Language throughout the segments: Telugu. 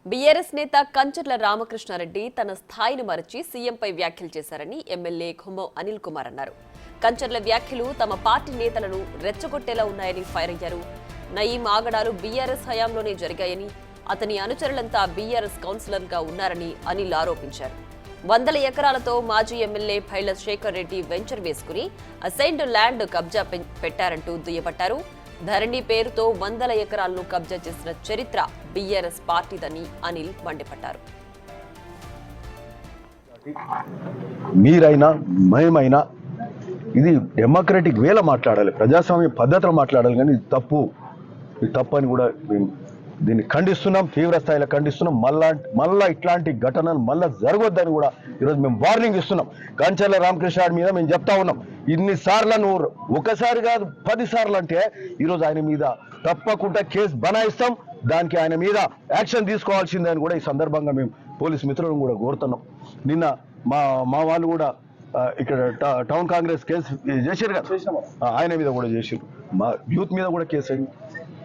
బీఆర్ఎస్ నేత కంచర్ల రామకృష్ణారెడ్డి తన స్థాయిని మరచి సీఎంపై వ్యాఖ్యలు చేశారని ఎమ్మెల్యే ఖమ్మం అనిల్ కుమార్ అన్నారు. కంచర్ల వ్యాఖ్యలు తమ పార్టీ నేతలను రెచ్చగొట్టేలా ఉన్నాయని ఫైర్ అయ్యారు. నయీం ఆగడాలు బీఆర్ఎస్ హయాంలోనే జరిగాయని, అతని అనుచరులంతా బీఆర్ఎస్ కౌన్సిలర్గా ఉన్నారని అనిల్ ఆరోపించారు. వందల ఎకరాలతో మాజీ ఎమ్మెల్యే పైల శేఖర్ రెడ్డి వెంచర్ వేసుకుని అసైన్డ్ ల్యాండ్ కబ్జా పెట్టారంటూ దుయ్యబట్టారు. ధరణి పేరుతో వందల ఎకరాలను కబ్జా చేసిన చరిత్ర బీఆర్ఎస్ పార్టీదని అనిల్ మండిపడ్డారు. మీరైనా మేమైనా ఇది డెమోక్రటిక్ వేలో మాట్లాడాలి, ప్రజాస్వామ్య పద్ధతిలో మాట్లాడాలి. కానీ ఇది తప్పు అని కూడా దీన్ని ఖండిస్తున్నాం, తీవ్ర స్థాయిలో ఖండిస్తున్నాం. మళ్ళా ఇట్లాంటి ఘటనలు మళ్ళా జరగొద్దని కూడా ఈరోజు మేము వార్నింగ్ ఇస్తున్నాం. కంచర్ల రామకృష్ణ మీద మేము చెప్తా ఉన్నాం, ఇన్నిసార్లు నువ్వు ఒకసారి కాదు 10 సార్లు అంటే ఈరోజు ఆయన మీద తప్పకుండా కేసు బనాయిస్తాం, దానికి ఆయన మీద యాక్షన్ తీసుకోవాల్సిందే కూడా ఈ సందర్భంగా మేము పోలీస్ మిత్రులను కూడా కోరుతున్నాం. నిన్న మా వాళ్ళు కూడా ఇక్కడ టౌన్ కాంగ్రెస్ కేసు చేసారు కదా, ఆయన మీద కూడా చేసారు, మా యూత్ మీద కూడా కేసు అయింది.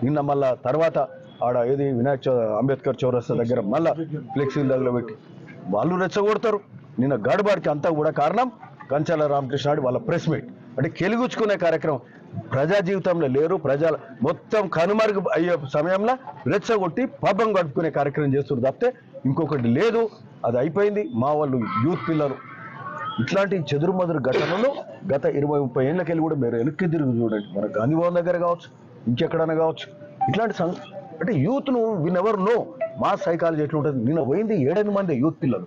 నిన్న మళ్ళా తర్వాత ఆడ ఏది అంబేద్కర్ చౌరస్తా దగ్గర మళ్ళా ఫ్లెక్సీల దగ్గర పెట్టి వాళ్ళు రెచ్చగొడతారు. నిన్న గడబడికి అంతా కూడా కారణం కంచర్ల రామకృష్ణ వాళ్ళ ప్రెస్ మీట్ అంటే కెలుగుచ్చుకునే కార్యక్రమం. ప్రజా జీవితంలో లేరు, ప్రజల మొత్తం కనుమరుగు అయ్యే సమయంలో రెచ్చగొట్టి పబ్బం గడుపుకునే కార్యక్రమం చేస్తున్నారు తప్పితే ఇంకొకటి లేదు. అది అయిపోయింది. మా వాళ్ళు యూత్ పిల్లలు ఇట్లాంటి చెదురుమదురు ఘటనలు గత 20-30 ఏళ్ళకెళ్ళి కూడా మీరు వెనక్కి తిరిగి చూడండి, మన గాంధీభవన్ దగ్గర కావచ్చు, ఇంకెక్కడైనా కావచ్చు. ఇట్లాంటి అంటే యూత్ను వినెవర్ నో మా సైకాలజీ ఎట్లుంటుంది. నిన్న పోయింది 7-8 మంది యూత్ పిల్లలు,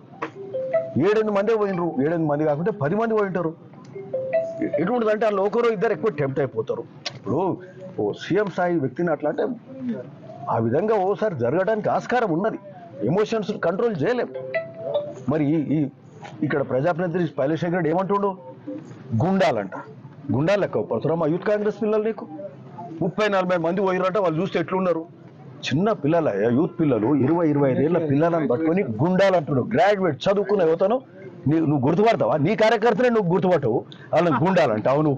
7-8 మందే పోయినరు. 7-8 మంది కాకుంటే 10 మంది పోయింటారు. ఎటువంటిది అంటే వాళ్ళు ఒకరో ఇద్దరు ఎక్కువ టెంప్ట్ అయిపోతారు. ఇప్పుడు సీఎం స్థాయి వ్యక్తిని అట్లా అంటే ఆ విధంగా ఓసారి జరగడానికి ఆస్కారం ఉన్నది. ఎమోషన్స్ కంట్రోల్ చేయలేం. మరి ఇక్కడ ప్రజాప్రతినిధి పైల శేఖర్ రెడ్డి ఏమంటుండు, గుండాలంట, గుండాలు లెక్క పడుతున్నా మా యూత్ కాంగ్రెస్ పిల్లలు. నీకు 30-40 మంది పోయిరంట, వాళ్ళు చూస్తే ఎట్లున్నారు, చిన్న పిల్లల యూత్ పిల్లలు 20-25 ఏళ్ళ పిల్లలను పట్టుకొని గుండాలంటున్నాడు. గ్రాడ్యుయేట్ చదువుకున్న యువతను నువ్వు గుర్తుపడతావా? నీ కార్యకర్తనే నువ్వు గుర్తుపట్టవు, వాళ్ళని గుండాలంట. అవును,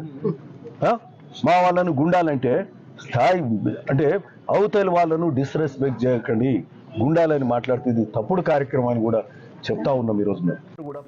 మా వాళ్ళను గుండాలంటే స్థాయి అంటే అవతల వాళ్ళను డిస్రెస్పెక్ట్ చేయకండి, గుండాలని మాట్లాడితే ఇది తప్పుడు కార్యక్రమాన్ని కూడా చెప్తా ఉన్నాం ఈరోజు మేము కూడా.